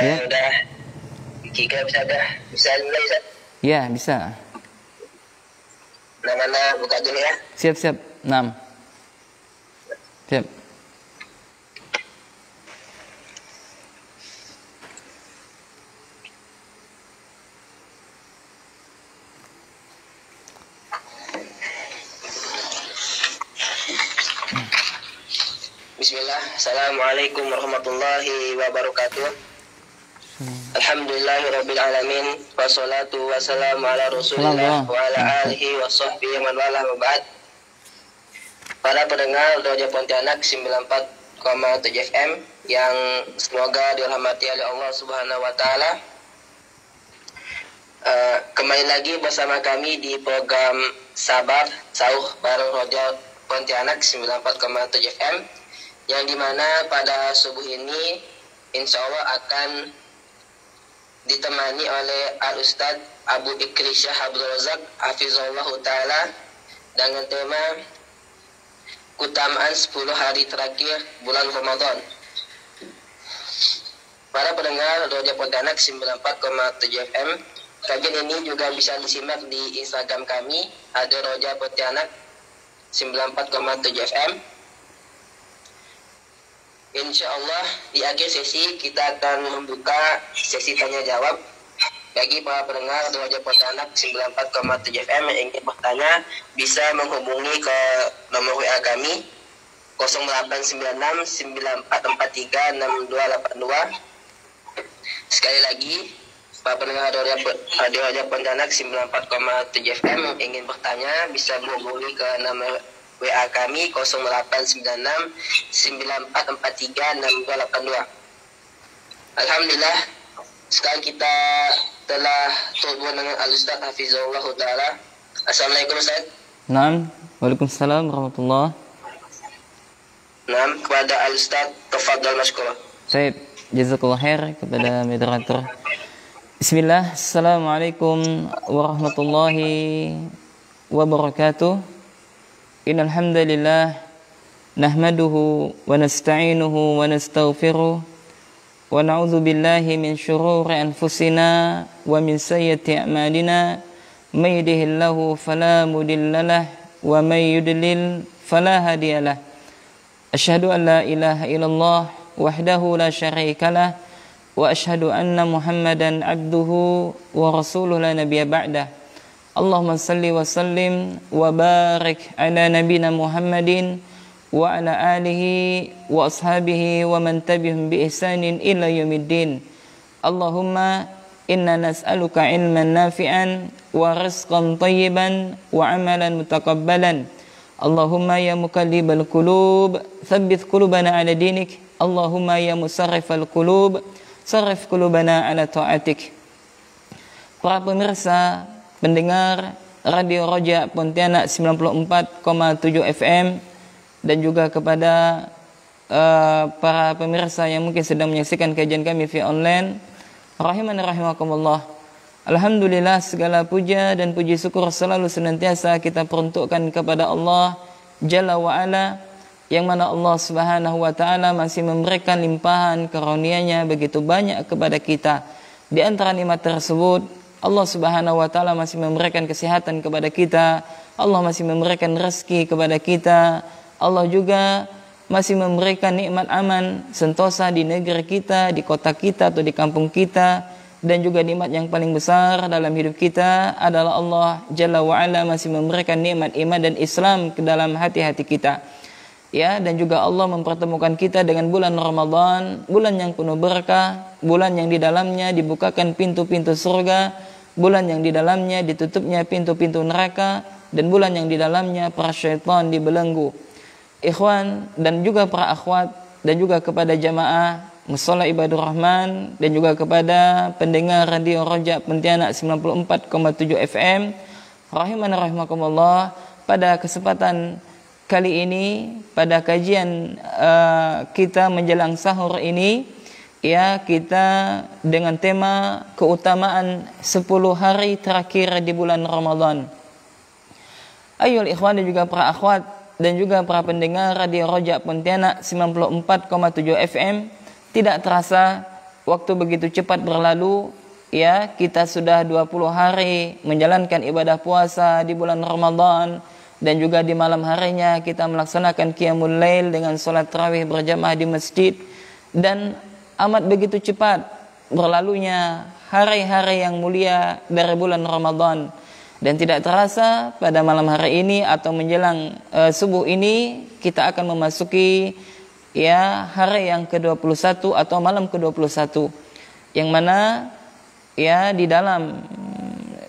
Ya. Udah. Jika bisa mulai Ustaz? Ya, bisa. Nah, buka dulu ya. Siap. 6. Siap. Bismillah. Assalamualaikum warahmatullahi wabarakatuh. Alhamdulillahirrabbilalamin. Wassalatu wassalamu ala rasulillah wa ala alihi wa sahbihi man wala wa ba'd. Para pendengar Raja Pontianak 94,7 FM yang semoga dirahmati oleh Allah Subhanahu wa taala. Kembali lagi bersama kami di program Sabar Sauh bareng Raja Pontianak 94,7 FM, yang dimana pada subuh ini insya Allah akan ditemani oleh Al-Ustadz Abu Ikri Syah Abdul Razak Hafizahullah Ta'ala dengan tema keutamaan 10 hari terakhir bulan Ramadan. Para pendengar Raja Pontianak 94,7 FM, kajian ini juga bisa disimak di Instagram kami, ada Raja Pontianak 94,7 FM. Insya Allah di akhir sesi kita akan membuka sesi tanya jawab bagi para pendengar Raja Pontianak 94,7 FM yang ingin bertanya, bisa menghubungi ke nomor WA kami 0896 9443 6282. Sekali lagi, para pendengar Radio Raja Pontianak 94,7 FM yang ingin bertanya bisa menghubungi ke nomor WA kami 0896 9443 6282. Alhamdulillah, sekarang kita telah terhubung dengan Al-Ustadz Hafizahullah Ta'ala. Assalamualaikum Ustaz. Naam. Waalaikumsalam warahmatullahi. Naam, kepada Al-Ustadz, tafadhal mashkura. Baik, jazakallah khair kepada moderator. Bismillah. Assalamualaikum warahmatullahi wabarakatuh. Innal hamdalillah nahmaduhu wa nasta'inuhu wa nastaghfiruh wa na'udzu billahi min shururi anfusina wa min sayyiati a'malina may yahdihillahu fala mudhillalah wa may yudlil fala hadiyalah. Asyhadu an la ilaha illallah wahdahu la syarikalah wa asyhadu anna Muhammadan abduhu wa rasuluhu la nabiyya ba'dah. Allahumma salli wa sallim wa barik ala nabina Muhammadin wa ala alihi wa ashabihi wa man tabi'ahum bi ihsanin ila yaumiddin. Allahumma inna nas'aluka ilman nafi'an wa rizqan tayyiban wa amalan mutaqabbalan. Allahumma ya muqallibal qulub tsabbit qulubana ala dinik. Allahumma ya musarrifal qulub sarrif qulubana ala ta'atik. Para pemirsa pendengar Radio Raja Pontianak 94,7 FM dan juga kepada para pemirsa yang mungkin sedang menyaksikan kajian kami via online, rahimani rahimakumullah. Alhamdulillah, segala puja dan puji syukur selalu senantiasa kita peruntukkan kepada Allah Jalla wa Ala, yang mana Allah Subhanahu wa taala masih memberikan limpahan karunia-Nya begitu banyak kepada kita. Di antara nikmat tersebut, Allah Subhanahu wa taala masih memberikan kesehatan kepada kita, Allah masih memberikan rezeki kepada kita, Allah juga masih memberikan nikmat aman sentosa di negeri kita, di kota kita atau di kampung kita, dan juga nikmat yang paling besar dalam hidup kita adalah Allah Jalla wa Ala masih memberikan nikmat iman dan Islam ke dalam hati-hati kita. Ya, dan juga Allah mempertemukan kita dengan bulan Ramadan, bulan yang penuh berkah, bulan yang di dalamnya dibukakan pintu-pintu surga, bulan yang di dalamnya ditutupnya pintu-pintu neraka, dan bulan yang di dalamnya para syaitan dibelenggu. Ikhwan dan juga para akhwat, dan juga kepada jamaah Mushola Ibadur Rahman, dan juga kepada pendengar Radio Raja Pontianak 94,7 FM, rahimani rahimakumullah. Pada kesempatan kali ini, pada kajian kita menjelang sahur ini, ya, kita dengan tema keutamaan 10 hari terakhir di bulan Ramadan. Ayolah ikhwan dan juga para akhwat dan juga para pendengar Radio Raja Pontianak 94,7 FM, tidak terasa waktu begitu cepat berlalu. Ya, kita sudah 20 hari menjalankan ibadah puasa di bulan Ramadan, dan juga di malam harinya kita melaksanakan qiyamul lail dengan salat tarawih berjamaah di masjid. Dan amat begitu cepat berlalunya hari-hari yang mulia dari bulan Ramadan. Dan tidak terasa pada malam hari ini atau menjelang subuh ini kita akan memasuki ya hari yang ke-21 atau malam ke-21, yang mana ya di dalam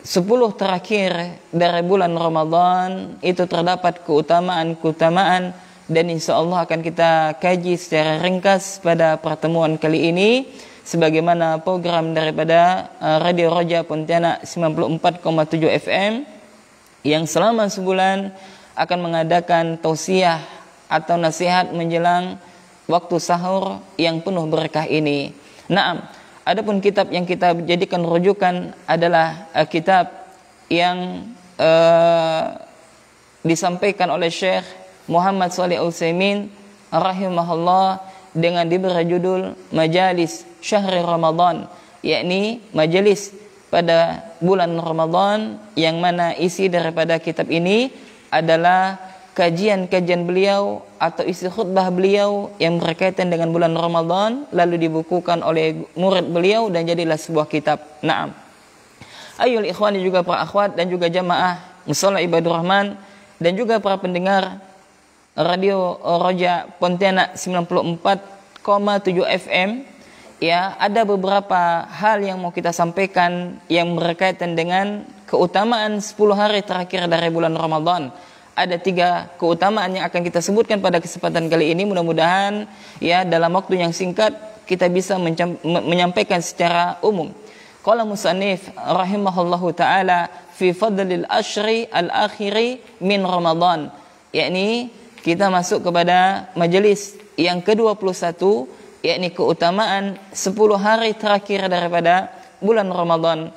10 terakhir dari bulan Ramadan itu terdapat keutamaan-keutamaan, dan insya Allah akan kita kaji secara ringkas pada pertemuan kali ini sebagaimana program daripada Radio Roja Pontianak 94,7 FM yang selama sebulan akan mengadakan tausiah atau nasihat menjelang waktu sahur yang penuh berkah ini. Naam, adapun kitab yang kita jadikan rujukan adalah kitab yang disampaikan oleh Syekh Muhammad Shalih Al-Utsaimin rahimahullah dengan diberi judul Majalis Syahri Ramadan, yakni majelis pada bulan Ramadan, yang mana isi daripada kitab ini adalah kajian-kajian beliau atau isi khutbah beliau yang berkaitan dengan bulan Ramadan, lalu dibukukan oleh murid beliau dan jadilah sebuah kitab. Naam. Ayyul ikhwani juga para akhwat dan juga jamaah Mushola Ibadur Rahman dan juga para pendengar Radio Roja Pontianak 94,7 FM. Ya, ada beberapa hal yang mau kita sampaikan yang berkaitan dengan keutamaan 10 hari terakhir dari bulan Ramadan. Ada 3 keutamaan yang akan kita sebutkan pada kesempatan kali ini. Mudah-mudahan ya dalam waktu yang singkat kita bisa menyampaikan secara umum. Qala musannif rahimahullahu taala fi fadlil ashri al-akhiri min Ramadan, yakni kita masuk kepada majelis yang ke-21, yakni keutamaan 10 hari terakhir daripada bulan Ramadan.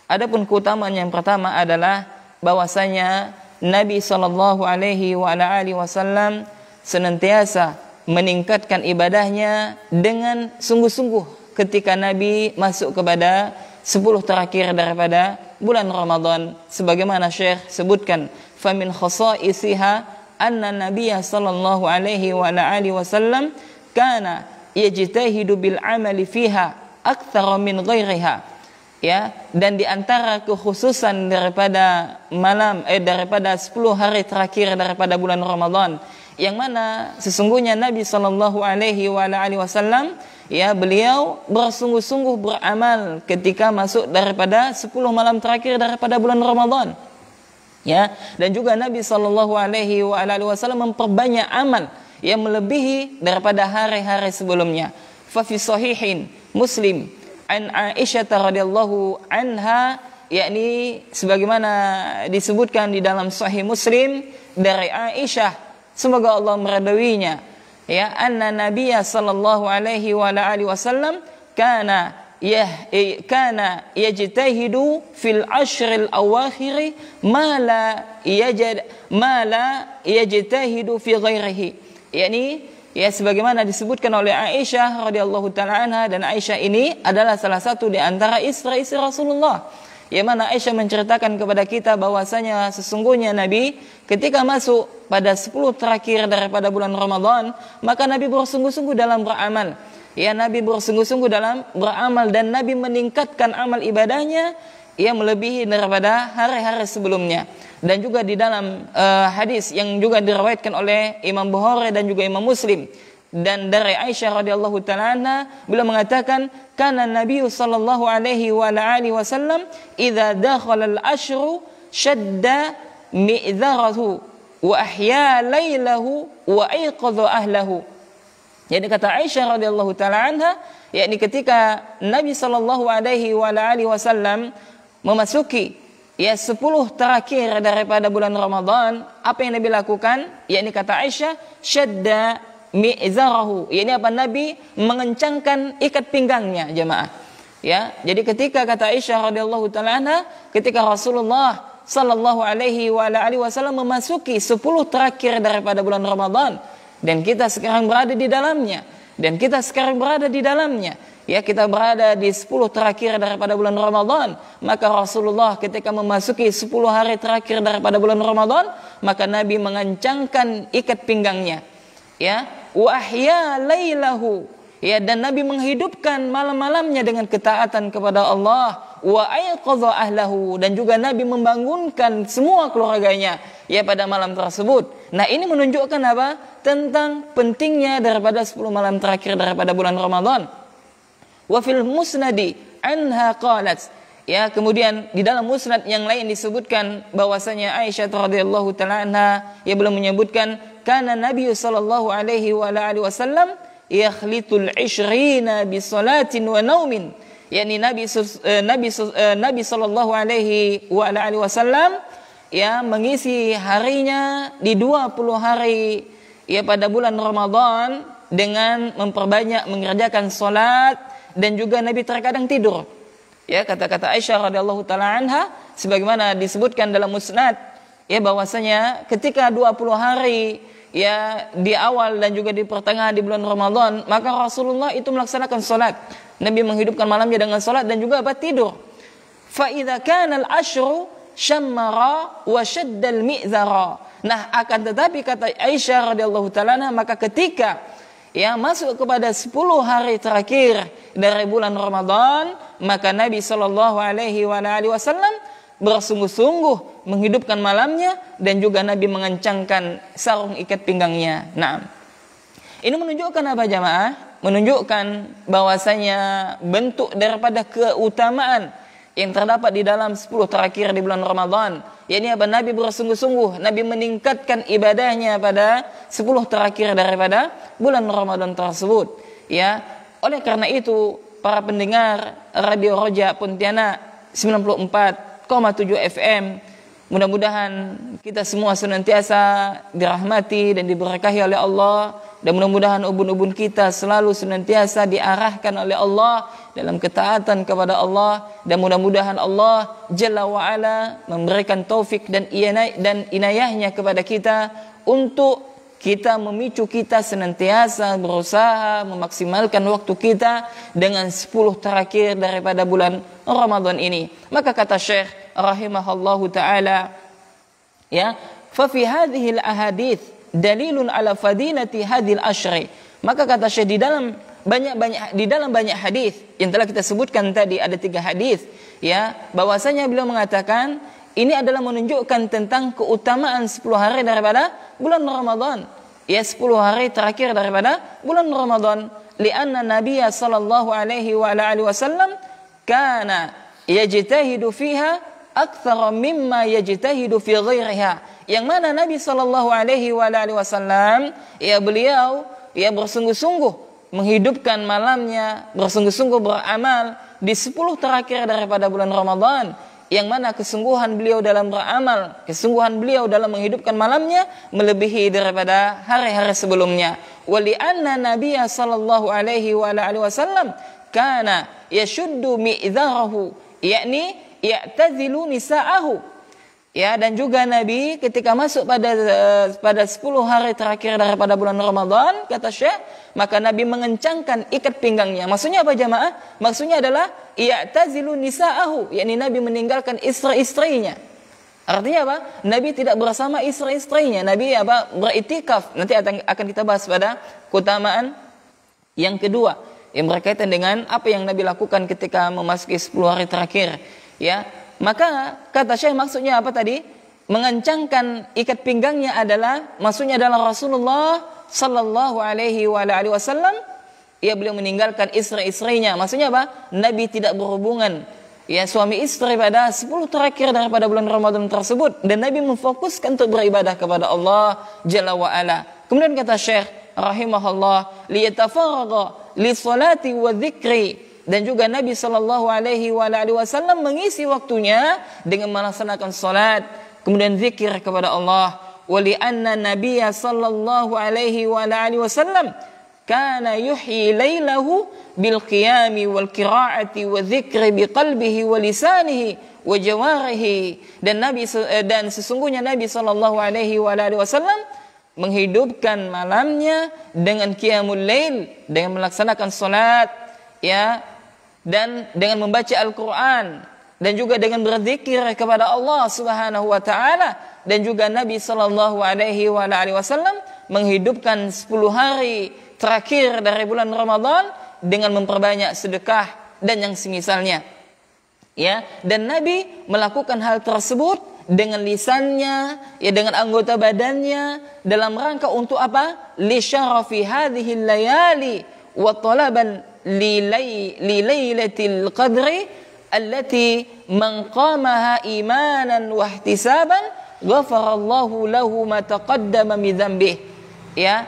Adapun keutamaan yang pertama adalah bahwasanya Nabi sallallahu alaihi wasallam senantiasa meningkatkan ibadahnya dengan sungguh-sungguh ketika Nabi masuk kepada 10 terakhir daripada bulan Ramadan, sebagaimana Syekh sebutkan, famin khasaisiha anna Nabiyya sallallahu alaihi wasallam kana yajtahidu bil amali fiha aktsara min ghairiha. Ya, dan di antara kekhususan daripada daripada 10 hari terakhir daripada bulan Ramadan, yang mana sesungguhnya Nabi sallallahu alaihi wasallam ya beliau bersungguh-sungguh beramal ketika masuk daripada 10 malam terakhir daripada bulan Ramadan. Ya, dan juga Nabi sallallahu alaihi wasallam memperbanyak amal yang melebihi daripada hari-hari sebelumnya. Fa fi sahihin Muslim an Aisyah radhiyallahu anha, yakni sebagaimana disebutkan di dalam Sahih Muslim dari Aisyah, semoga Allah meridhoinya, ya, anna Nabiyya sallallahu alaihi wasallam kana yajtahidu fil ashril awakhir ma la yajtahidu fi ghairihi. yakni ya sebagaimana disebutkan oleh Aisyah radhiyallahu taala anha, dan Aisyah ini adalah salah satu di antara istri-istri Rasulullah, yang mana Aisyah menceritakan kepada kita bahwasanya sesungguhnya Nabi ketika masuk pada 10 terakhir daripada bulan Ramadan, maka Nabi bersungguh-sungguh dalam beramal. Ya, Nabi bersungguh-sungguh dalam beramal dan Nabi meningkatkan amal ibadahnya yang melebihi daripada hari-hari sebelumnya. Dan juga di dalam hadis yang juga diriwayatkan oleh Imam Bukhari dan juga Imam Muslim, dan dari Aisyah radhiyallahu taala anha, beliau mengatakan, kana Nabi sallallahu alaihi wasallam idza dakhala al-ashru shadda mi'dzarahu wa ahya lailahu wa aiqadha ahlahu. Jadi kata Aisyah radhiyallahu taala anha, yakni ketika Nabi sallallahu alaihi wasallam memasuki 10 terakhir daripada bulan Ramadan, apa yang Nabi lakukan? Yakni kata Aisyah, syadda mi'zarahu. Yakni apa? Nabi mengencangkan ikat pinggangnya, jemaah. Ya, jadi ketika kata Aisyah radhiyallahu taala anha, ketika Rasulullah sallallahu alaihi wasallam memasuki 10 terakhir daripada bulan Ramadan, dan kita sekarang berada di dalamnya, ya kita berada di 10 terakhir daripada bulan Ramadan, maka Rasulullah ketika memasuki 10 hari terakhir daripada bulan Ramadan, maka Nabi mengencangkan ikat pinggangnya, ya, wa ahya lailahu, ya, dan Nabi menghidupkan malam-malamnya dengan ketaatan kepada Allah, wa ayqadha ahlahu, dan juga Nabi membangunkan semua keluarganya, ya, pada malam tersebut. Nah, ini menunjukkan apa? Tentang pentingnya daripada 10 malam terakhir daripada bulan Ramadan. Wa fil musnadi anha qalat, ya, kemudian di dalam musnad yang lain disebutkan bahwasanya Aisyah radhiyallahu taala anha, ia belum menyebutkan kana Nabi sallallahu alaihi wa alihi wasallam yakhlitul 20 bi salatin wa naumin, yakni Nabi sallallahu alaihi wa alihi wasallam, ya, mengisi harinya di 20 hari, ya, pada bulan Ramadan dengan memperbanyak mengerjakan salat, dan juga Nabi terkadang tidur. Ya, kata-kata Aisyah radhiyallahu taala anha sebagaimana disebutkan dalam musnad, ya, bahwasanya ketika 20 hari, ya, di awal dan juga di pertengahan di bulan Ramadan, maka Rasulullah itu melaksanakan salat. Nabi menghidupkan malamnya dengan salat dan juga tidur. Fa idza kana al-ashru syammara wa shadda al-mi'zara. Nah, akan tetapi kata Aisyah radhiyallahu taala anha, maka ketika, ya, masuk kepada 10 hari terakhir dari bulan Ramadan, maka Nabi sallallahu alaihi wasallam bersungguh-sungguh menghidupkan malamnya dan juga Nabi mengencangkan sarung ikat pinggangnya. Nah, ini menunjukkan apa jamaah? Menunjukkan bahwasanya bentuk daripada keutamaan yang terdapat di dalam 10 terakhir di bulan Ramadan. Yakni apa? Nabi bersungguh-sungguh, Nabi meningkatkan ibadahnya pada 10 terakhir daripada bulan Ramadan tersebut. Ya, oleh karena itu para pendengar Radio Roja Pontianak 94,7 FM, mudah-mudahan kita semua senantiasa dirahmati dan diberkahi oleh Allah, dan mudah-mudahan ubun-ubun kita selalu senantiasa diarahkan oleh Allah dalam ketaatan kepada Allah, dan mudah-mudahan Allah Jalla wa'ala memberikan taufik dan inayahnya kepada kita untuk kita memicu kita senantiasa berusaha memaksimalkan waktu kita dengan 10 terakhir daripada bulan Ramadan ini. Maka kata Syekh rahimahullahu taala, ya, fa fi hadhihi al-ahadits dalilun ala fadilati hadhil ashri. Maka kata Syekh, di dalam banyak hadis yang telah kita sebutkan tadi, ada 3 hadis, ya, bahwasanya beliau mengatakan ini adalah menunjukkan tentang keutamaan 10 hari daripada bulan Ramadan, ya, 10 hari terakhir daripada bulan Ramadan. Lianna Nabiya sallallahu alaihi wa alihi wasallam kana yajtahidu fiha akthar mimma yajtahidu fi ghairiha. Yang mana Nabi sallallahu alaihi wa alihi wasallam, ya, beliau, ya, bersungguh-sungguh menghidupkan malamnya, bersungguh-sungguh beramal di 10 terakhir daripada bulan Ramadan, yang mana kesungguhan beliau dalam beramal, kesungguhan beliau dalam menghidupkan malamnya melebihi daripada hari-hari sebelumnya. Wali anna Nabiya sallallahu alaihi wa alihi wasallam kana yashuddu mi'dzarahu, yakni ya'tazilu nisa'ahu, ya, dan juga Nabi ketika masuk pada 10 hari terakhir daripada bulan Ramadan, kata Syekh, maka Nabi mengencangkan ikat pinggangnya. Maksudnya apa jamaah? Maksudnya adalah ya'tazilu nisa'ahu, yakni Nabi meninggalkan istri-istrinya. Artinya apa? Nabi tidak bersama istri-istrinya. Nabi beritikaf. Nanti akan kita bahas pada keutamaan yang kedua yang berkaitan dengan apa yang Nabi lakukan ketika memasuki 10 hari terakhir, ya. Maka kata Syekh, maksudnya apa tadi? Mengencangkan ikat pinggangnya maksudnya adalah Rasulullah sallallahu alaihi wa alihi wasallam, ya, beliau meninggalkan istri-istrinya. Maksudnya apa? Nabi tidak berhubungan, ya, suami istri pada 10 terakhir daripada bulan Ramadan tersebut, dan Nabi memfokuskan untuk beribadah kepada Allah Jalla wa ala. Kemudian kata Syekh rahimahullah, liyatafarraga li salati wa dzikri, dan juga Nabi sallallahu alaihi wasallam mengisi waktunya dengan melaksanakan salat, kemudian zikir kepada Allah. Wali anna Nabiya sallallahu alaihi wasallam kana yuhyi lailahu bil qiyami wal qiraati wa dzikri bi qalbihi wa lisanihi wa jawarihi. Dan sesungguhnya Nabi sallallahu alaihi wasallam menghidupkan malamnya dengan qiyamul lail, dengan melaksanakan salat, ya, dan dengan membaca Al-Qur'an, dan juga dengan berzikir kepada Allah Subhanahu wa taala, dan juga Nabi sallallahu alaihi wasallam menghidupkan 10 hari terakhir dari bulan Ramadan dengan memperbanyak sedekah dan yang semisalnya. Ya, dan Nabi melakukan hal tersebut dengan lisannya, ya, dengan anggota badannya, dalam rangka untuk apa? Li syarafi hadhihi layali wa talaban li lailatul qadri allati man qamaha imanan wa ihtisaban ghafarallahu lahu ma taqaddama min dzambihi. Ya,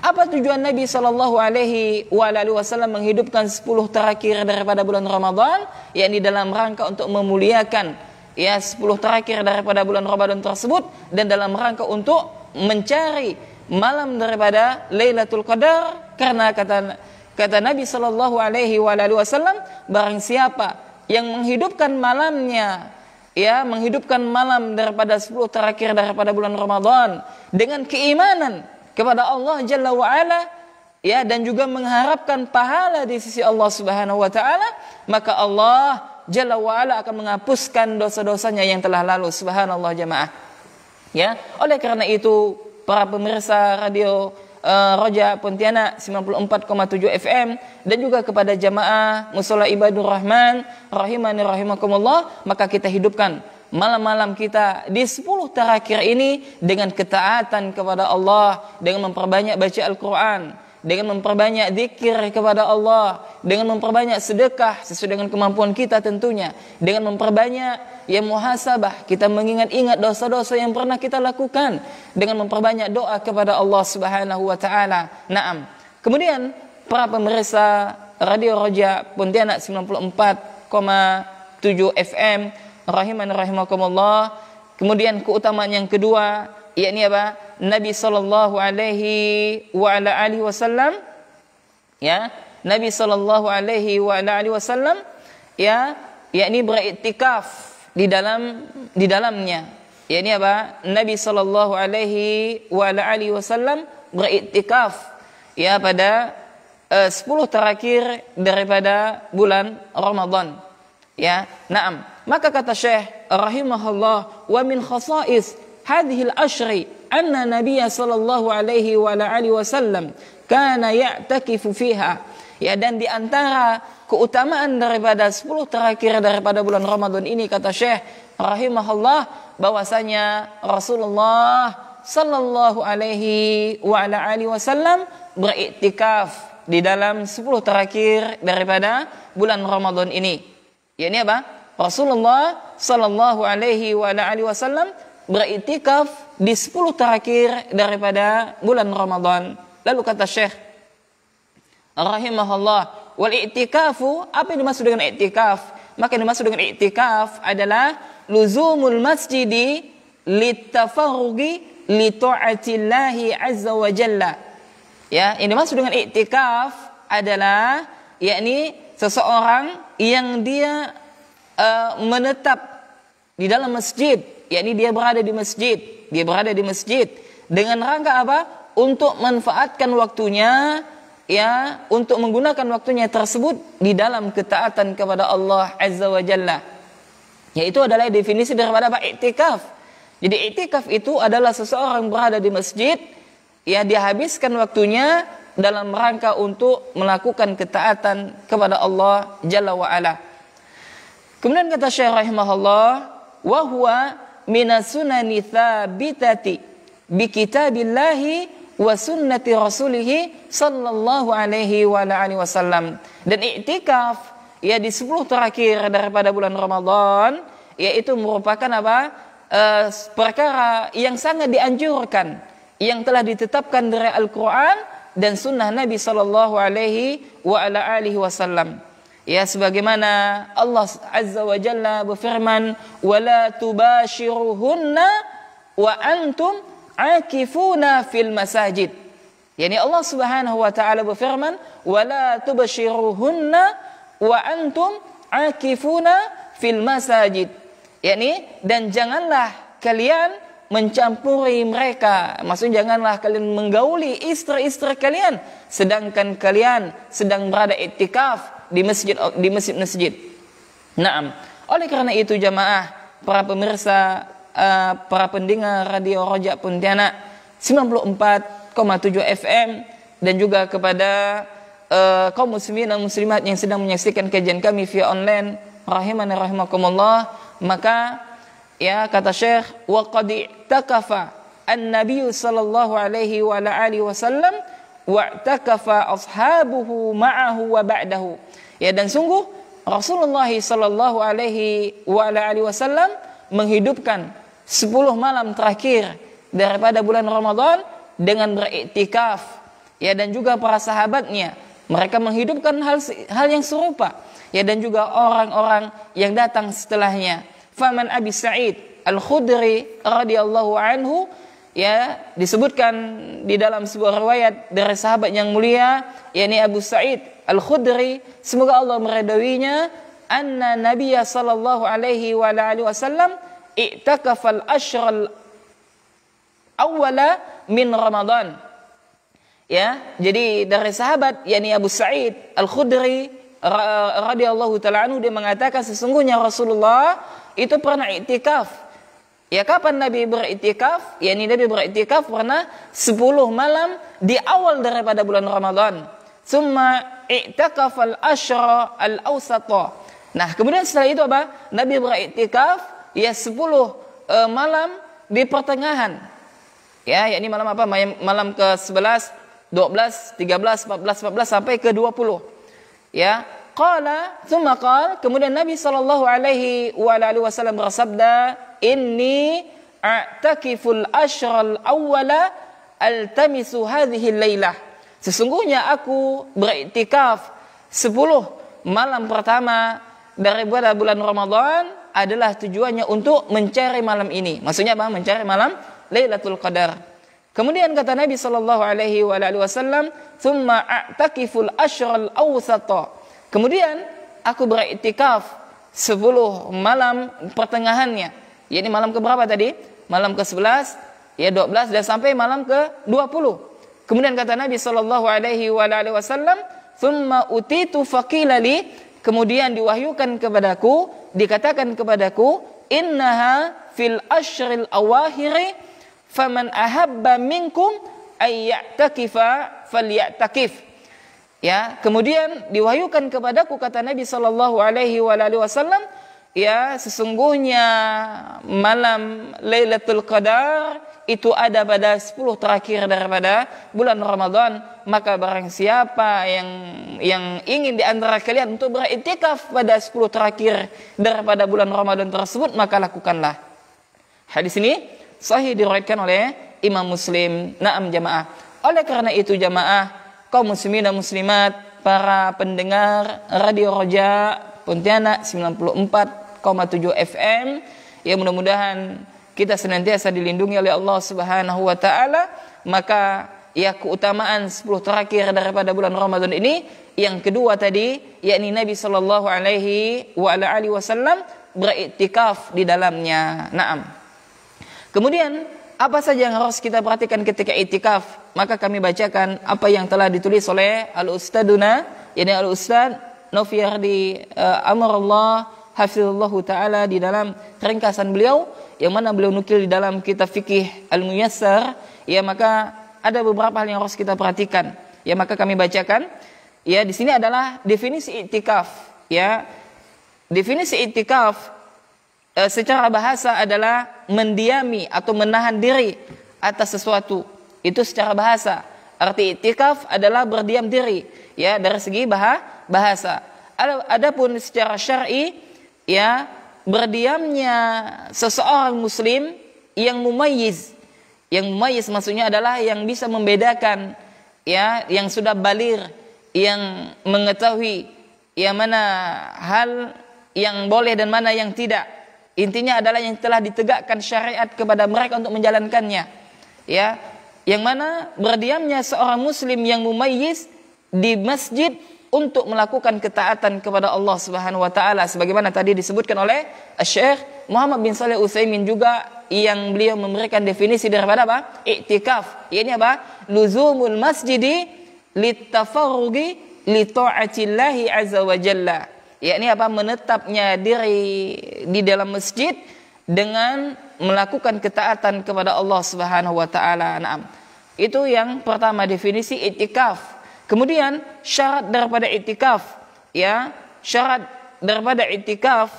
apa tujuan Nabi sallallahu alaihi wasallam menghidupkan 10 terakhir daripada bulan Ramadan? Yakni dalam rangka untuk memuliakan, ya, 10 terakhir daripada bulan Ramadan tersebut, dan dalam rangka untuk mencari malam daripada Lailatul Qadar. Karena kata Nabi sallallahu alaihi wasallam, barang siapa yang menghidupkan malamnya, ya, menghidupkan malam daripada 10 terakhir daripada bulan Ramadan dengan keimanan kepada Allah Jalla wa Ala, ya, dan juga mengharapkan pahala di sisi Allah Subhanahu wa taala, maka Allah Jalla wa Ala akan menghapuskan dosa-dosanya yang telah lalu. Subhanallah jamaah. Ya, oleh karena itu para pemirsa radio Roja Pontianak 94,7 FM dan juga kepada jamaah Mushola Ibadur Rahman rahimani rahimakumullah, maka kita hidupkan malam-malam kita di 10 terakhir ini dengan ketaatan kepada Allah, dengan memperbanyak baca Al-Quran, dengan memperbanyak zikir kepada Allah, dengan memperbanyak sedekah sesuai dengan kemampuan kita tentunya, dengan memperbanyak, ya, muhasabah, kita mengingat-ingat dosa-dosa yang pernah kita lakukan, dengan memperbanyak doa kepada Allah Subhanahu wa taala. Naam. Kemudian para pemirsa Radio Roja Pontianak 94,7 FM rahiman rahimakumullah, kemudian keutamaan yang kedua, yakni apa? Nabi sallallahu alaihi wasallam, ya, Nabi sallallahu alaihi wasallam, ya, yakni beriktikaf di dalamnya. Yakni apa? Nabi sallallahu alaihi wasallam beriktikaf, ya, pada 10 terakhir daripada bulan Ramadan. Ya, naam. Maka kata Syekh rahimahullah, wa min khasais hadhihi al-ashri anna Nabiy sallallahu alaihi wasallam kana ya'takifu fiha. Ya, dan di antara keutamaan daripada 10 terakhir daripada bulan Ramadan ini, kata Syekh rahimahullah, bahwasanya Rasulullah sallallahu alaihi wasallam beriktikaf di dalam 10 terakhir daripada bulan Ramadan ini. Ya, ini apa? Rasulullah sallallahu alaihi wasallam beriktikaf di 10 terakhir daripada bulan Ramadan. Lalu kata Syekh rahimahullah, wal i'tikafu, apa yang dimaksud dengan i'tikaf? Maka yang dimaksud dengan i'tikaf adalah luzumul masjidi litafarrugi li ta'atillahi azza wa jalla. Ya, yang dimaksud dengan i'tikaf adalah yakni seseorang yang dia menetap di dalam masjid, yakni dia berada di masjid, dengan rangka apa? Untuk manfaatkan waktunya, ya, untuk menggunakan waktunya tersebut di dalam ketaatan kepada Allah Azza wa Jalla. Yaitu adalah definisi daripada apa? I'tikaf. Jadi i'tikaf itu adalah seseorang berada di masjid, ya, dia habiskan waktunya dalam rangka untuk melakukan ketaatan kepada Allah Jalla wa Ala. Kemudian kata Syekh rahimahullah, wa huwa minas sunani tsabitati bi kitabillahi wa sunnati rasulih sallallahu alaihi wasallam. Dan i'tikaf, ya, di 10 terakhir daripada bulan Ramadan, yaitu merupakan apa? Perkara yang sangat dianjurkan, yang telah ditetapkan dari Al-Quran dan sunnah Nabi sallallahu alaihi wasallam. Ya, sebagaimana Allah Azza wa Jalla berfirman, wala tubashiruhunna wa antum akifuna fil masajid. Yani Allah Subhanahu wa taala berfirman, wala tubashiruhunna wa antum akifuna fil masajid. Yani, dan janganlah kalian mencampuri mereka. Maksudnya janganlah kalian menggauli istri-istri kalian sedangkan kalian sedang berada iktikaf di masjid-masjid. Naam. Oleh karena itu jamaah, para pemirsa, para pendengar Radio Roja Pontianak 94,7 FM dan juga kepada kaum muslimin dan muslimat yang sedang menyaksikan kajian kami via online, rahimani rahimakumullah, maka ya kata Syekh, wa qad i'takafa an-nabiy sallallahu alaihi wa ala alihi wasallam wa i'takafa ashabuhu ma'ahu wa ba'dahu. Ya, dan sungguh Rasulullah sallallahu alaihi wa ala alihi wasallam menghidupkan 10 malam terakhir daripada bulan Ramadan dengan beriktikaf. Ya, dan juga para sahabatnya mereka menghidupkan hal yang serupa. Ya, dan juga orang-orang yang datang setelahnya. Faman Abi Sa'id Al-Khudri radhiyallahu anhu, ya, disebutkan di dalam sebuah riwayat dari sahabat yang mulia, yakni Abu Sa'id Al-Khudri, semoga Allah meridhoinya, anna Nabiyya sallallahu alaihi wa alihi wasallam i'takafal ashral awwala min Ramadan. Ya, jadi dari sahabat yakni Abu Sa'id Al-Khudri radhiyallahu taala anhu, dia mengatakan sesungguhnya Rasulullah itu pernah i'tikaf. Ya, kapan Nabi beriktikaf? Yani Nabi beriktikaf pernah 10 malam di awal daripada bulan Ramadan. Summa i'takafal ashra al-awsata. Nah, kemudian setelah itu apa? Nabi beriktikaf ya 10 malam di pertengahan. Ya, yakni malam apa? Malam ke-11, 12, 13, 14 sampai ke-20. Ya, thumma qala, kemudian Nabi sallallahu alaihi wa alihi wasallam bersabda, inni a'takiful ashral awwala altamisu hadhihi lailah. Sesungguhnya aku beriktikaf 10 malam pertama daripada bulan Ramadan adalah tujuannya untuk mencari malam ini. Maksudnya apa? Mencari malam Lailatul Qadar. Kemudian kata Nabi sallallahu alaihi wa alihi wasallam, "Tsumma a'takiful ashral awsata." Kemudian aku beriktikaf 10 malam pertengahannya. Yakni malam ke berapa tadi? Malam ke-11, ya 12 dan sampai malam ke-20. Kemudian kata Nabi sallallahu alaihi wa alihi wasallam, "Tsumma utitu faqila li." Kemudian diwahyukan kepadaku, dikatakan kepadaku, "Innaha fil ashril awahiri faman ahabba minkum ay ya'takifa falya'takif." Ya, kemudian diwahyukan kepadaku, kata Nabi sallallahu alaihi wasallam, ya, sesungguhnya malam Lailatul Qadar itu ada pada 10 terakhir daripada bulan Ramadan. Maka barang siapa yang ingin di antara kalian untuk beriktikaf pada 10 terakhir daripada bulan Ramadan tersebut, maka lakukanlah. Hadis ini sahih diriwayatkan oleh Imam Muslim. Naam jamaah. Oleh karena itu jamaah, kaum muslimin dan muslimat, para pendengar Radio Roja Pontianak 94,7 FM, ya, mudah-mudahan kita senantiasa dilindungi oleh Allah Subhanahu wa taala. Maka ya, keutamaan 10 terakhir daripada bulan Ramadan ini, yang kedua tadi, yakni Nabi sallallahu alaihi wa alihi wasallam beriktikaf di dalamnya. Naam. Kemudian apa saja yang harus kita perhatikan ketika iktikaf? Maka kami bacakan apa yang telah ditulis oleh Al-Ustaduna, yakni Al-Ustad Nofiyardi Amrullah hafizallahu taala di dalam ringkasan beliau yang mana beliau nukil di dalam kitab fikih Al-Muyassar. Ya, maka ada beberapa hal yang harus kita perhatikan. Ya, maka kami bacakan. Ya, di sini adalah definisi iktikaf. Ya, definisi iktikaf secara bahasa adalah mendiami atau menahan diri atas sesuatu. Itu secara bahasa. Arti iktikaf adalah berdiam diri, ya, dari segi bahasa. Adapun secara syar'i, ya, berdiamnya seseorang muslim yang mumayyiz. Yang mumayyiz maksudnya adalah yang bisa membedakan, ya, yang sudah baligh, yang mengetahui yang mana hal yang boleh dan mana yang tidak. Intinya adalah yang telah ditegakkan syariat kepada mereka untuk menjalankannya. Ya, yang mana berdiamnya seorang muslim yang mumayyiz di masjid untuk melakukan ketaatan kepada Allah Subhanahu wa taala, sebagaimana tadi disebutkan oleh Syekh Muhammad bin Shalih Utsaimin juga, yang beliau memberikan definisi daripada apa? Iktikaf. Ini apa? Luzumul masjidi litafarrugi li ta'atillahi azza wa jalla. Yakni apa? Menetapnya diri di dalam masjid dengan melakukan ketaatan kepada Allah Subhanahu wa taala. Naam. Itu yang pertama, definisi iktikaf. Kemudian syarat daripada iktikaf, ya. Syarat daripada iktikaf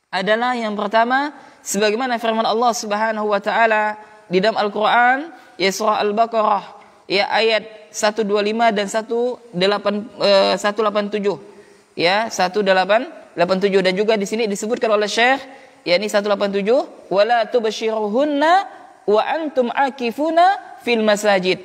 adalah yang pertama sebagaimana firman Allah Subhanahu wa taala di dalam Al-Qur'an, ya surah Al-Baqarah, ya ayat 125 dan 187. Ya, 187, dan juga di sini disebutkan oleh Syekh, yakni 187, wala tubashiruhunna wa antum akifuna fil masajid.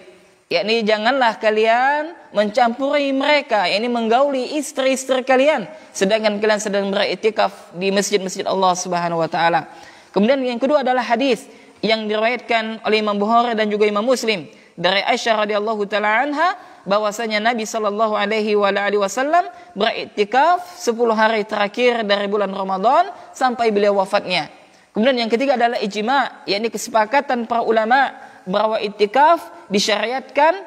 Yakni janganlah kalian mencampuri mereka, yakni menggauli istri-istri kalian sedangkan kalian sedang beriktikaf di masjid-masjid Allah Subhanahu wa taala. Kemudian yang kedua adalah hadis yang diriwayatkan oleh Imam Bukhari dan juga Imam Muslim dari Aisyah radhiyallahu taala anha bahwasanya Nabi sallallahu alaihi wasallam beriktikaf 10 hari terakhir dari bulan Ramadan sampai beliau wafatnya. Kemudian yang ketiga adalah ijma', yakni kesepakatan para ulama bahwa iktikaf disyariatkan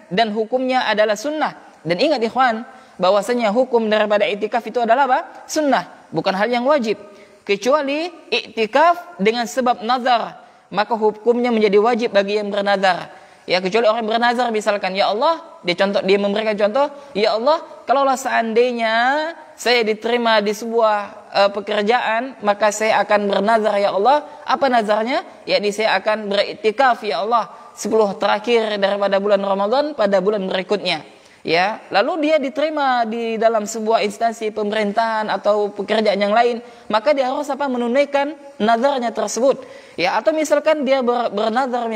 dan hukumnya adalah sunnah. Dan ingat ikhwan, bahwasanya hukum daripada iktikaf itu adalah apa? Sunnah, bukan hal yang wajib. Kecuali iktikaf dengan sebab nazar, maka hukumnya menjadi wajib bagi yang bernazar. Ya, kecuali orang bernazar misalkan, ya Allah, dia memberikan contoh, ya Allah, kalaulah seandainya saya diterima di sebuah pekerjaan, maka saya akan bernazar, ya Allah. Apa nazarnya? Yakni saya akan beriktikaf, ya Allah, 10 terakhir daripada bulan Ramadan pada bulan berikutnya. Ya, lalu dia diterima di dalam sebuah instansi pemerintahan atau pekerjaan yang lain, maka dia harus apa? Menunaikan nazarnya tersebut. Ya, atau misalkan dia bernazar,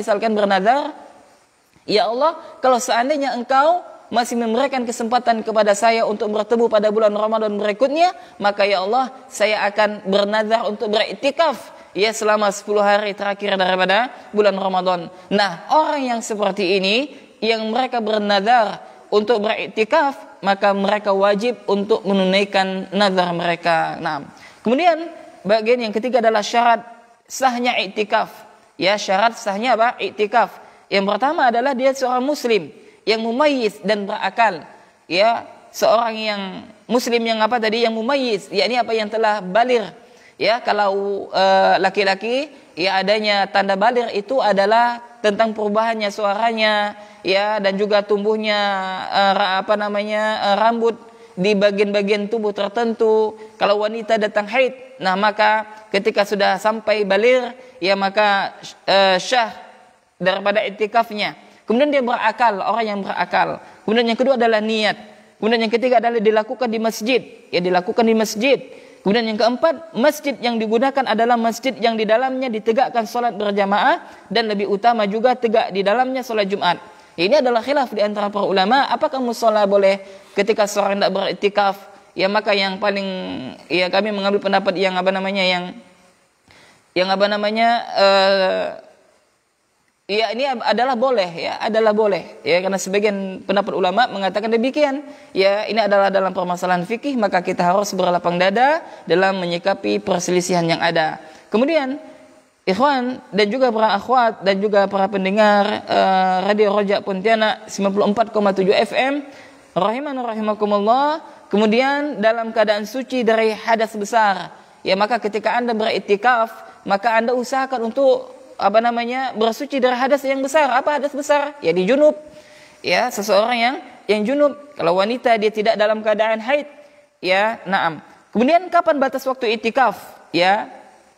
ya Allah, kalau seandainya engkau masih memberikan kesempatan kepada saya untuk bertemu pada bulan Ramadan berikutnya, maka ya Allah, saya akan bernazar untuk beriktikaf ya selama 10 hari terakhir daripada bulan Ramadan. Nah, orang yang seperti ini, yang mereka bernazar untuk beriktikaf, maka mereka wajib untuk menunaikan nazar mereka. Nah, kemudian bagian yang ketiga adalah syarat sahnya iktikaf. Ya, syarat sahnya apa? Iktikaf. Yang pertama adalah dia seorang muslim yang mumayyiz dan berakal. Ya, seorang yang muslim yang apa tadi? Yang mumayyiz, yakni apa? Yang telah baligh. Ya, kalau laki-laki, ya adanya tanda baligh itu adalah tentang perubahannya suaranya, ya, dan juga tumbuhnya rambut di bagian-bagian tubuh tertentu. Kalau wanita datang haid, nah maka ketika sudah sampai baligh, ya maka syah daripada iktikafnya. Kemudian dia berakal, orang yang berakal. Kemudian yang kedua adalah niat. Kemudian yang ketiga adalah dilakukan di masjid, ya dilakukan di masjid. Kemudian yang keempat, masjid yang digunakan adalah masjid yang di dalamnya ditegakkan salat berjamaah dan lebih utama juga tegak di dalamnya salat Jumat. Ini adalah khilaf di antara para ulama, apakah mushola boleh ketika seorang tidak beriktikaf? Ya maka yang paling, ya kami mengambil pendapat yang ya ini adalah boleh, ya adalah boleh, ya karena sebagian pendapat ulama mengatakan demikian. Ya ini adalah dalam permasalahan fikih, maka kita harus berlapang dada dalam menyikapi perselisihan yang ada. Kemudian ikhwan dan juga para akhwat dan juga para pendengar Radio Roja Pontianak 94,7 FM rahimakumullah. Kemudian dalam keadaan suci dari hadas besar, ya maka ketika Anda beriktikaf, maka Anda usahakan untuk bersuci dari hadas yang besar. Apa hadas besar? Ya di junub. Ya, seseorang yang junub. Kalau wanita dia tidak dalam keadaan haid, ya, na'am. Kemudian kapan batas waktu iktikaf? Ya,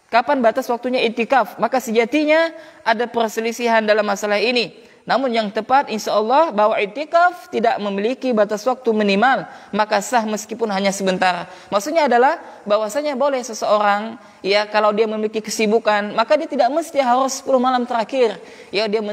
kapan batas waktunya iktikaf? Maka sejatinya ada perselisihan dalam masalah ini. Namun yang tepat insyaallah bahwa iktikaf tidak memiliki batas waktu minimal, maka sah meskipun hanya sebentar. Maksudnya adalah bahwasanya boleh seseorang, ya kalau dia memiliki kesibukan, maka dia tidak mesti harus 10 malam terakhir ya dia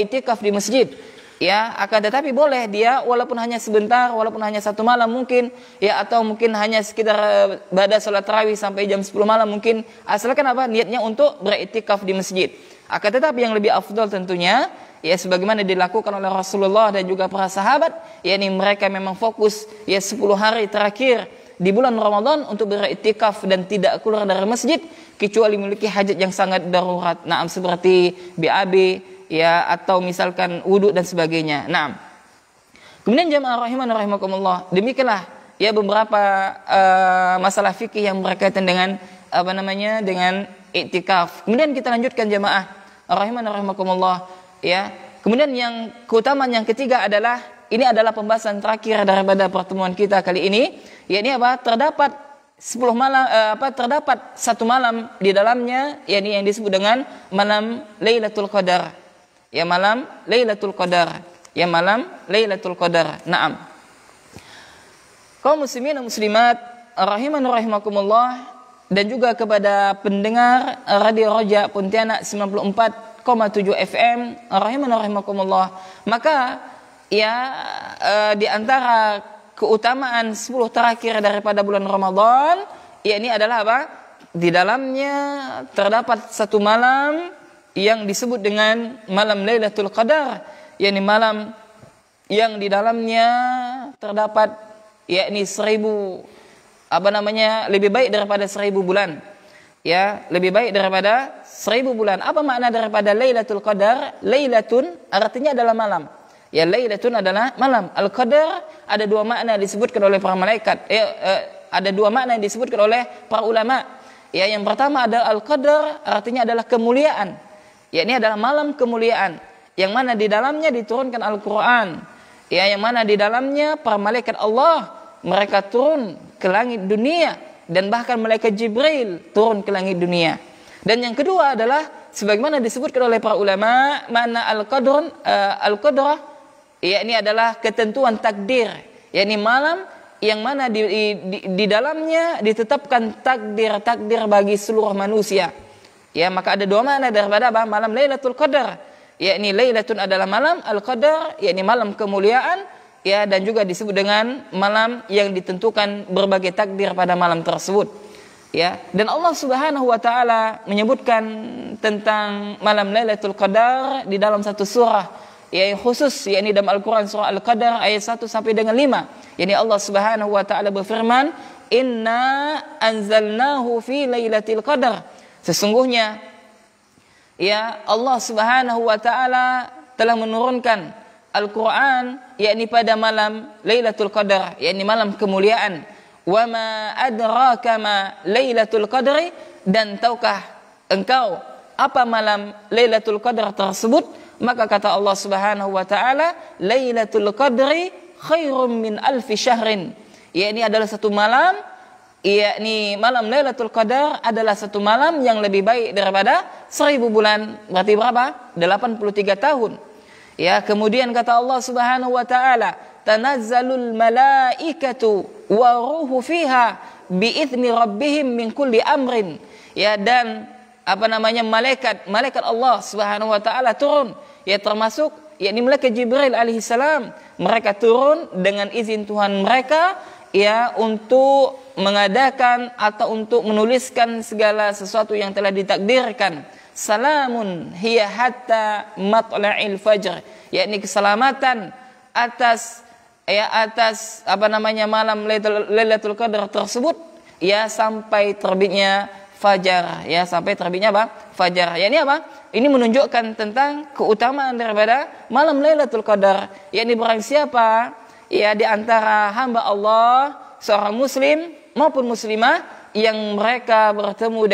iktikaf di masjid. Ya, akan tetapi boleh dia walaupun hanya sebentar, walaupun hanya 1 malam mungkin, ya atau mungkin hanya sekitar pada salat tarawih sampai jam 10 malam mungkin, asalkan apa? Niatnya untuk beriktikaf di masjid. Akan tetapi yang lebih afdal tentunya, ya sebagaimana dilakukan oleh Rasulullah dan juga para sahabat, yakni mereka memang fokus ya 10 hari terakhir di bulan Ramadan untuk beriktikaf dan tidak keluar dari masjid kecuali memiliki hajat yang sangat darurat. Nah, seperti BAB ya atau misalkan wudhu dan sebagainya. Nah, Kemudian jamaah rahiman rahimakumullah, demikianlah ya beberapa masalah fikih yang berkaitan dengan dengan iktikaf. Kemudian kita lanjutkan jamaah rahiman rahimakumullah ya. Kemudian yang keutamaan yang ketiga adalah, ini adalah pembahasan terakhir daripada pertemuan kita kali ini, yakni terdapat 10 malam terdapat satu malam di dalamnya, yakni yang disebut dengan malam Lailatul Qadar. Ya malam Lailatul Qadar. Ya malam Lailatul Qadar. Naam. Kaum muslimin dan muslimat rahiman rahimakumullah, dan juga kepada pendengar Radio Roja Pontianak 94,7 FM rahiman rahimakumullah, maka ya di antara keutamaan 10 terakhir daripada bulan Ramadan, yakni adalah di dalamnya terdapat satu malam yang disebut dengan malam Lailatul Qadar, yakni malam yang di dalamnya terdapat yakni 1000 lebih baik daripada 1000 bulan. Ya, lebih baik daripada 1000 bulan. Apa makna daripada Lailatul Qadar? Lailatun artinya adalah malam. Ya, Lailatun adalah malam. Al-Qadar ada dua makna disebutkan oleh para malaikat. Ada dua makna yang disebutkan oleh para ulama. Ya, yang pertama adalah Al-Qadar artinya adalah kemuliaan. Ya, ini adalah malam kemuliaan yang mana di dalamnya diturunkan Al-Qur'an. Ya, yang mana di dalamnya para malaikat Allah mereka turun ke langit dunia, dan bahkan malaikat Jibril turun ke langit dunia. Dan yang kedua adalah sebagaimana disebutkan oleh para ulama, makna al-qadrah yakni adalah ketentuan takdir, yakni malam yang mana di dalamnya ditetapkan takdir bagi seluruh manusia. Ya, maka ada dua makna daripada malam Lailatul Qadar, yakni Lailatun adalah malam, al-Qadar yakni malam kemuliaan, ya, dan juga disebut dengan malam yang ditentukan berbagai takdir pada malam tersebut. Ya, dan Allah Subhanahu wa taala menyebutkan tentang malam Lailatul Qadar di dalam satu surah yang khusus, yakni dalam Al-Qur'an surah Al-Qadar ayat 1 sampai dengan 5. Yani Allah Subhanahu wa taala berfirman, "Inna anzalnahu fi lailatul qadar." Sesungguhnya ya Allah Subhanahu wa taala telah menurunkan Al-Quran yakni pada malam Lailatul Qadar, yakni malam kemuliaan. Wa ma adraka ma Lailatul Qadri, dan tahukah engkau apa malam Lailatul Qadar tersebut? Maka kata Allah Subhanahu wa taala, Lailatul Qadri khairum min alfi syahrin. Yakni adalah satu malam, yakni malam Lailatul Qadar adalah satu malam yang lebih baik daripada 1000 bulan. Berarti berapa? 83 tahun. Ya, kemudian kata Allah Subhanahu wa taala, tanazzalul malaikatu wa ruhu fiha biizni rabbihim min kulli amrin. Ya, dan malaikat Allah Subhanahu wa taala turun, ya termasuk yakni malaikat Jibril alaihi salam, mereka turun dengan izin Tuhan mereka, ya, untuk mengadakan atau untuk menuliskan segala sesuatu yang telah ditakdirkan. Salamun hiya hatta matla'il fajr, yakni keselamatan atas malam Lailatul Qadar tersebut, ya, sampai terbitnya fajar, ya, sampai terbitnya fajar. Yakni ini menunjukkan tentang keutamaan daripada malam Lailatul Qadar, yakni barang siapa ya di antara hamba Allah, seorang muslim maupun muslimah, yang mereka bertemu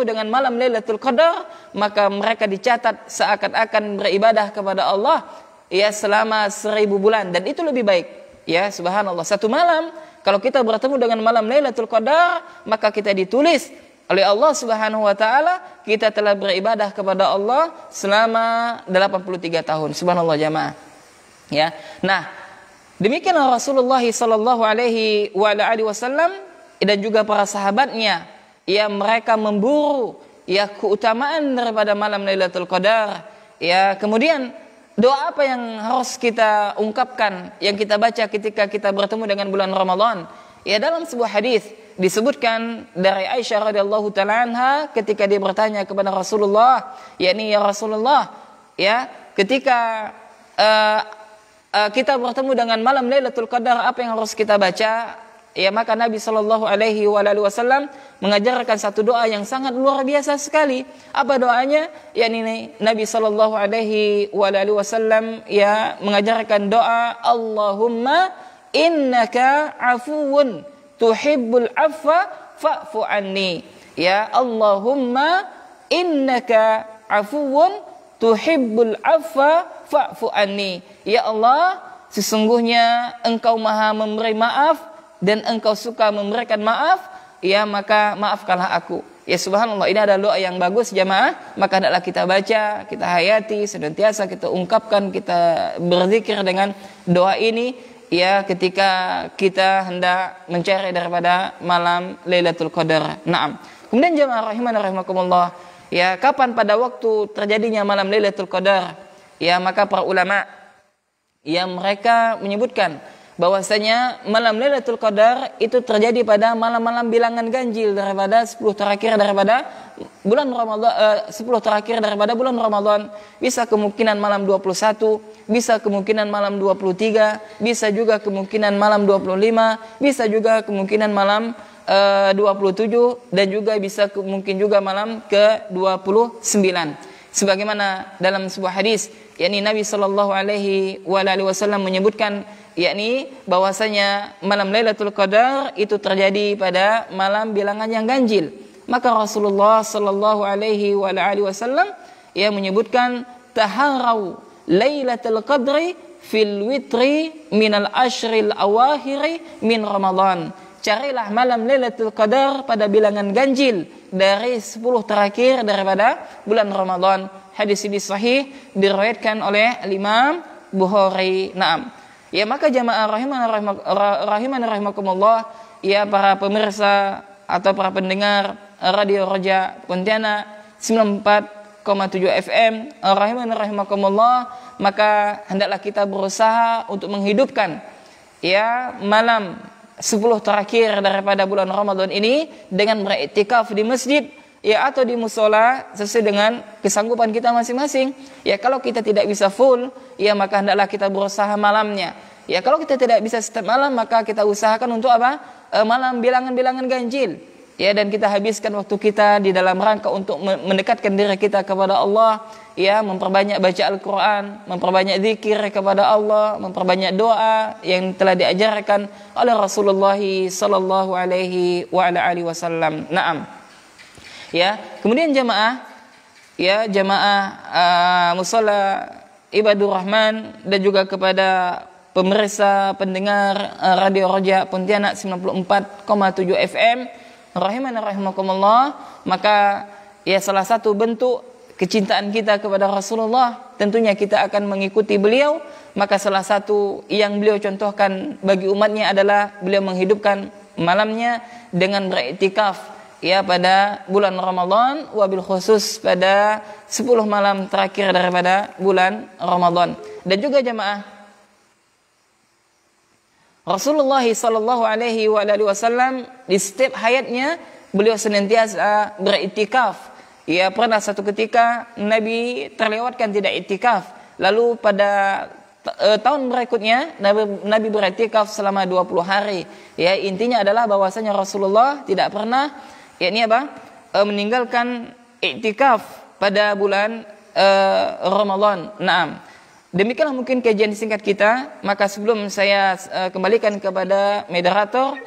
dengan malam Lailatul Qadar, maka mereka dicatat seakan-akan beribadah kepada Allah, ya, selama 1000 bulan, dan itu lebih baik. Ya, subhanallah, satu malam kalau kita bertemu dengan malam Lailatul Qadar, maka kita ditulis oleh Allah Subhanahu wa taala kita telah beribadah kepada Allah selama 83 tahun. Subhanallah jamaah. Ya. Nah, demikianlah Rasulullah sallallahu alaihi wasallam dan juga para sahabatnya, ya, mereka memburu, ya, keutamaan daripada malam Lailatul Qadar. Ya, kemudian doa apa yang harus kita ungkapkan, yang kita baca ketika kita bertemu dengan bulan Ramadan? Ya, dalam sebuah hadis disebutkan dari Aisyah radhiyallahu taala anha ketika dia bertanya kepada Rasulullah, yakni, ya Rasulullah, ya, ketika kita bertemu dengan malam Lailatul Qadar, apa yang harus kita baca? ya maka Nabi Shallallahu Alaihi Wasallam mengajarkan satu doa yang sangat luar biasa sekali. Apa doanya? Yakni Nabi Shallallahu Alaihi Wasallam ya mengajarkan doa Allahumma innaka afuwun tuhibbul afwa fa'fu anni. Ya Allahumma innaka afuwun tuhibbul afwa fa'fu anni. Ya Allah, sesungguhnya Engkau Maha memberi maaf dan Engkau suka memberikan maaf, ya maka maafkanlah aku. Ya subhanallah, ini adalah doa yang bagus jamaah, maka hendaklah kita baca, kita hayati, senantiasa kita ungkapkan, kita berzikir dengan doa ini ya ketika kita hendak mencari daripada malam Lailatul Qadar. Naam. Kemudian jamaah rahimana rahimakumullah, ya kapan pada waktu terjadinya malam Lailatul Qadar? Ya maka para ulama yang mereka menyebutkan bahwasanya malam Lailatul Qadar itu terjadi pada malam-malam bilangan ganjil daripada 10 terakhir daripada bulan Ramadan, 10 terakhir daripada bulan Ramadan. Bisa kemungkinan malam 21, bisa kemungkinan malam 23, bisa juga kemungkinan malam 25, bisa juga kemungkinan malam 27 dan juga bisa mungkin juga malam ke-29. Sebagaimana dalam sebuah hadis, yakni Nabi Shallallahu Alaihi Wasallam menyebutkan, yakni bahwasanya malam Lailatul Qadar itu terjadi pada malam bilangan yang ganjil. Maka Rasulullah Shallallahu Alaihi Wasallam ia menyebutkan taharau Lailatul Qadri fil witri minal ashril awakhiri min Ramadan. Carilah malam Lailatul Qadar pada bilangan ganjil dari 10 terakhir daripada bulan Ramadan. Hadis ini sahih diriwayatkan oleh Imam Bukhari. Naam. Ya maka jamaah rahimana rahimakumullah, ya para pemirsa atau para pendengar Radio Roja Pontianak 94,7 FM rahimana rahimakumullah, maka hendaklah kita berusaha untuk menghidupkan ya malam 10 terakhir daripada bulan Ramadan ini dengan beriktikaf di masjid ya atau di musola sesuai dengan kesanggupan kita masing-masing. Ya kalau kita tidak bisa full, ya maka hendaklah kita berusaha malamnya. Ya kalau kita tidak bisa setiap malam, maka kita usahakan untuk apa? Malam bilangan-bilangan ganjil. Ya dan kita habiskan waktu kita di dalam rangka untuk mendekatkan diri kita kepada Allah, ya memperbanyak baca Al-Qur'an, memperbanyak zikir kepada Allah, memperbanyak doa yang telah diajarkan oleh Rasulullah sallallahu alaihi wasallam. Naam. Ya, kemudian jamaah musalla Ibadur Rahman dan juga kepada pemirsa pendengar Radio Roja Pontianak 94,7 FM rahimana rahimakumullah, maka ya salah satu bentuk kecintaan kita kepada Rasulullah tentunya kita akan mengikuti beliau. Maka salah satu yang beliau contohkan bagi umatnya adalah beliau menghidupkan malamnya dengan beriktikaf ya pada bulan Ramadan, wabil khusus pada 10 malam terakhir daripada bulan Ramadan. Dan juga jamaah, Rasulullah sallallahu alaihi wasallam di setiap hayatnya beliau senantiasa beriktikaf. Ya pernah satu ketika Nabi terlewatkan tidak iktikaf. Lalu pada tahun berikutnya Nabi beriktikaf selama 20 hari. Ya intinya adalah bahwasanya Rasulullah tidak pernah meninggalkan iktikaf pada bulan Ramadan. Naam. Demikianlah mungkin kajian singkat kita. Maka sebelum saya kembalikan kepada moderator,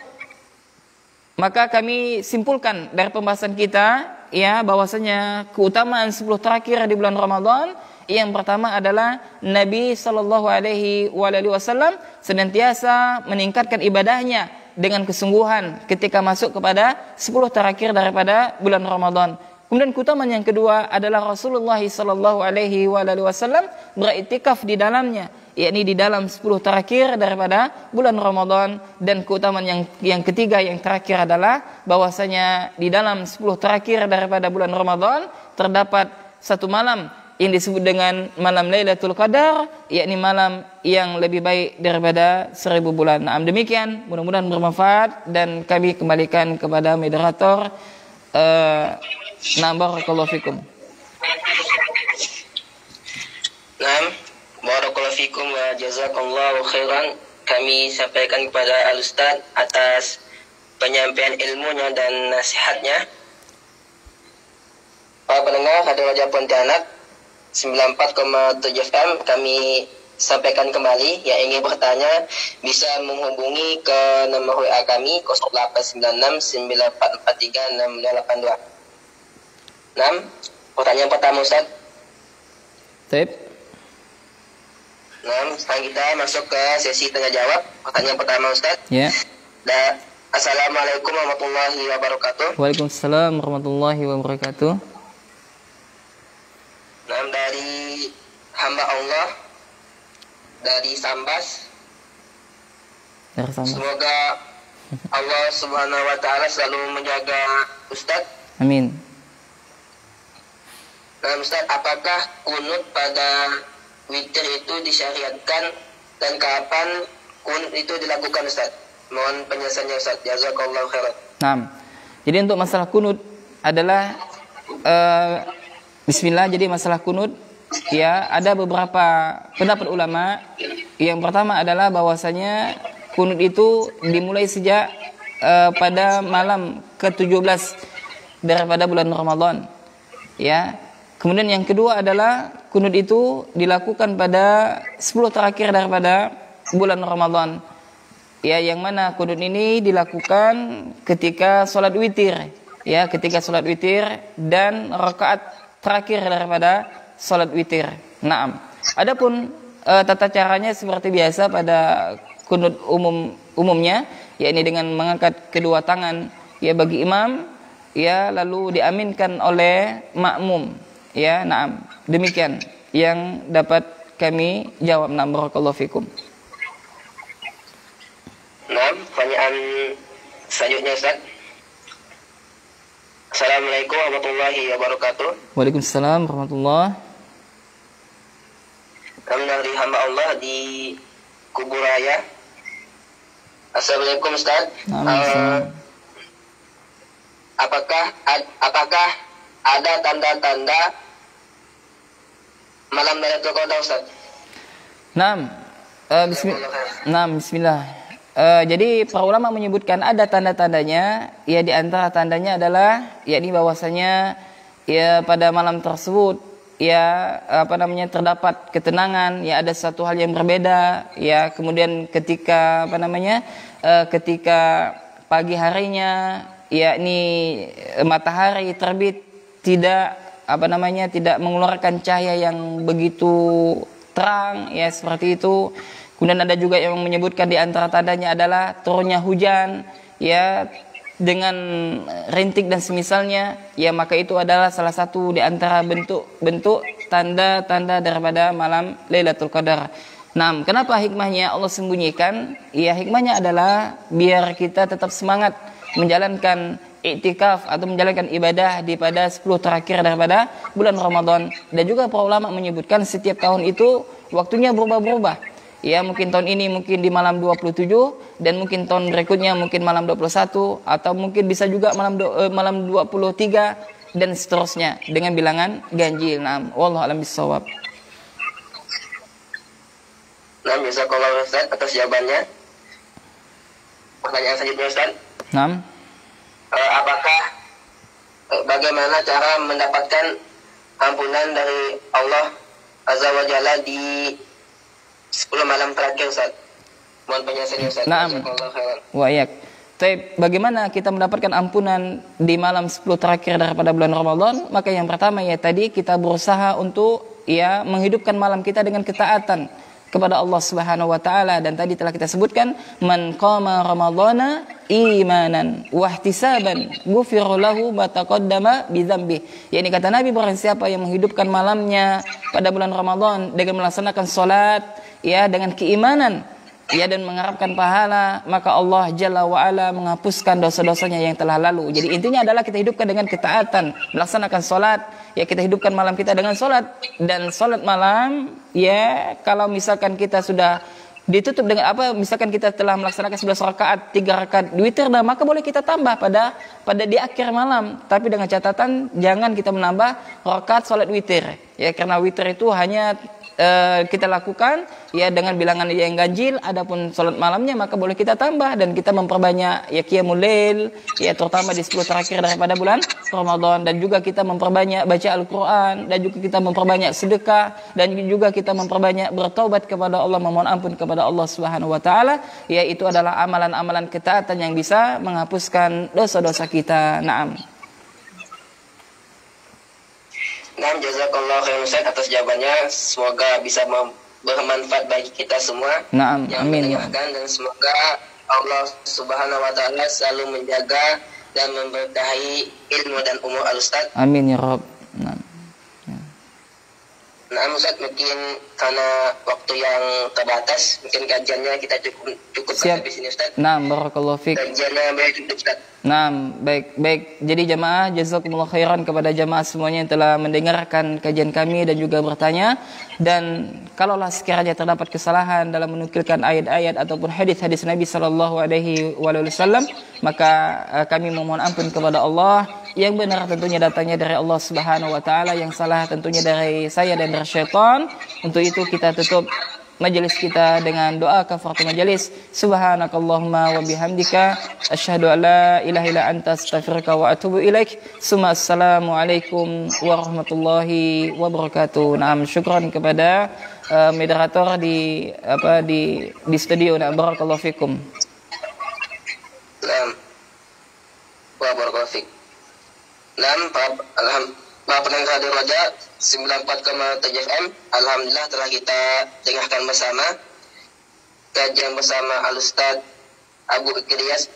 maka kami simpulkan dari pembahasan kita ya bahwasanya keutamaan 10 terakhir di bulan Ramadan, yang pertama adalah Nabi sallallahu alaihi wasallam senantiasa meningkatkan ibadahnya dengan kesungguhan ketika masuk kepada 10 terakhir daripada bulan Ramadan. Kemudian keutamaan yang kedua adalah Rasulullah sallallahu alaihi wasallam beriktikaf di dalamnya, yakni di dalam 10 terakhir daripada bulan Ramadan. Dan keutamaan yang ketiga yang terakhir adalah bahwasanya di dalam 10 terakhir daripada bulan Ramadan terdapat satu malam yang disebut dengan malam Lailatul Qadar, yakni malam yang lebih baik daripada 1000 bulan. Nah, demikian, mudah-mudahan bermanfaat dan kami kembalikan kepada moderator. Barakallahu fikum. Barakallahu fikum wa jazakallahu khairan kami sampaikan kepada Al-Ustaz atas penyampaian ilmunya dan nasihatnya. Para pendengar Radio Raja Pontianak 94,7 FM, kami sampaikan kembali. Yang ingin bertanya bisa menghubungi ke nomor WA kami 0896 9443 6282. 6. Pertanyaan pertama, Ustaz. Tip. Nah, sekarang kita masuk ke sesi tanya jawab. Pertanyaan pertama, Ustaz. Ya. Assalamualaikum warahmatullahi wabarakatuh. Waalaikumsalam warahmatullahi wabarakatuh. Nah, dari hamba Allah dari Sambas. Semoga Allah Subhanahu wa taala selalu menjaga Ustaz. Amin. Nah, Ustaz, apakah kunut pada witir itu disyariatkan dan kapan kunut itu dilakukan, Ustaz? Mohon penjelasannya, Ustaz. Jazakallahu khairan. Nah, jadi untuk masalah kunut adalah bismillah. Jadi masalah kunut, ya, ada beberapa pendapat ulama. Yang pertama adalah bahwasanya kunut itu dimulai sejak pada malam ke-17 daripada bulan Ramadan. Ya. Kemudian yang kedua adalah kunut itu dilakukan pada 10 terakhir daripada bulan Ramadan. Ya, yang mana kunut ini dilakukan ketika sholat witir. Ya, ketika sholat witir dan rakaat terakhir daripada sholat witir. Naam. Adapun tata caranya seperti biasa pada kunut umumnya, yakni dengan mengangkat kedua tangan ya bagi imam, ya, lalu diaminkan oleh makmum. Ya, naam. Demikian yang dapat kami jawab. Naam, barakallahu fikum. Naam, pertanyaan selanjutnya, Ustaz. Assalamualaikum warahmatullahi wabarakatuh. Waalaikumsalam warahmatullahi. Kami dari hamba Allah di Kuburaya. Assalamualaikum, Ustaz. Apakah ada tanda-tanda malam Lailatul Qadar, Ustaz? Bismillah. Jadi para ulama menyebutkan ada tanda-tandanya. Ya, di antara tandanya adalah yakni bahwasanya ya pada malam tersebut ya terdapat ketenangan, ya, ada satu hal yang berbeda, ya. Kemudian ketika ketika pagi harinya yakni matahari terbit tidak tidak mengeluarkan cahaya yang begitu terang, ya, seperti itu. Kemudian ada juga yang menyebutkan di antara tandanya adalah turunnya hujan, ya, dengan rintik dan semisalnya, ya, maka itu adalah salah satu di antara bentuk tanda-tanda daripada malam Lailatul Qadar. Nah, kenapa hikmahnya Allah sembunyikan? Ya, hikmahnya adalah biar kita tetap semangat menjalankan iktikaf atau menjalankan ibadah di pada 10 terakhir daripada bulan Ramadan. Dan juga para ulama menyebutkan setiap tahun itu waktunya berubah-ubah. Ya, mungkin tahun ini mungkin di malam 27 dan mungkin tahun berikutnya mungkin malam 21 atau mungkin bisa juga malam 23 dan seterusnya dengan bilangan ganjil. Naam, wallahu a'lam bissawab. Nah, jazakallahu Ustaz atas jawabannya. Pertanyaan selanjutnya, Ustaz. Naam. Bagaimana cara mendapatkan ampunan dari Allah Azza wa Jalla di 10 malam terakhir, Ustaz? Mohon penjelasannya, Ustaz. Naam. Wa yak. Bagaimana kita mendapatkan ampunan di malam 10 terakhir daripada bulan Ramadan? Maka yang pertama, ya, tadi kita berusaha untuk, ya, menghidupkan malam kita dengan ketaatan kepada Allah Subhanahu wa taala. Dan tadi telah kita sebutkan, man qama ramadhana imanan wa ihtisaban ghufira lahu ma taqaddama bi dzambi. Yani kata Nabi, barang siapa yang menghidupkan malamnya pada bulan Ramadan dengan melaksanakan salat, ya, dengan keimanan, ya, dan mengharapkan pahala, maka Allah Jalla wa Ala menghapuskan dosa-dosanya yang telah lalu. Jadi intinya adalah kita hidupkan dengan ketaatan, melaksanakan salat, ya, kita hidupkan malam kita dengan salat. Dan salat malam, ya, kalau misalkan kita sudah ditutup dengan misalkan kita telah melaksanakan 11 rakaat, 3 rakaat witir, nah, maka boleh kita tambah pada di akhir malam, tapi dengan catatan jangan kita menambah rakaat salat witir, ya, karena witir itu hanya kita lakukan ya dengan bilangan yang ganjil. Adapun salat malamnya maka boleh kita tambah dan kita memperbanyak ya qiyamul lail ya terutama di 10 terakhir daripada bulan Ramadan, dan juga kita memperbanyak baca Al-Qur'an, dan juga kita memperbanyak sedekah, dan juga kita memperbanyak bertaubat kepada Allah, memohon ampun kepada Allah Subhanahu wa taala. Ya itu adalah amalan-amalan ketaatan yang bisa menghapuskan dosa-dosa kita. Naam. Nah, jazakallah khairan Ustaz atas jawabannya. Semoga bisa bermanfaat bagi kita semua Naam, yang amin. mendengarkan, dan semoga Allah Subhanahu wa taala selalu menjaga dan memberkahi ilmu dan umur Al-Ustaz. Amin ya Rabb. Naam. Nah, Ustaz, mungkin karena waktu yang terbatas, mungkin kajiannya kita cukup Siap. sampai sini Ustaz. Naam, barakallahu fiik. Kajiannya baik Ustaz. Naam, baik. Jadi jamaah, jazakumullah khairan kepada jamaah semuanya yang telah mendengarkan kajian kami dan juga bertanya. Dan kalaulah sekiranya terdapat kesalahan dalam menukilkan ayat-ayat ataupun hadis-hadis Nabi sallallahu alaihi wasallam, maka kami memohon ampun kepada Allah. Yang benar tentunya datangnya dari Allah Subhanahu wa taala, yang salah tentunya dari saya dan dari syaitan. Untuk itu kita tutup majelis kita dengan doa kafaratul majelis. Subhanakallahumma wa bihamdika asyhadu an la ilaha illa anta astaghfiruka wa atubu ilaik. Assalamualaikum warahmatullahi wabarakatuh. Naam, syukran kepada moderator di studio. Nah, barakallahu fikum. Naam. Wa barakallahu fik. Naam, Pak pendengar Radio Raja 94,7 FM. Alhamdulillah telah kita dengarkan bersama kajian bersama Al-Ustaz Abu Iqriyas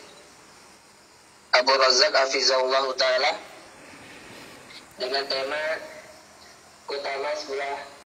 Abu Razak Hafizahullah Ta'ala dengan tema utama sebelah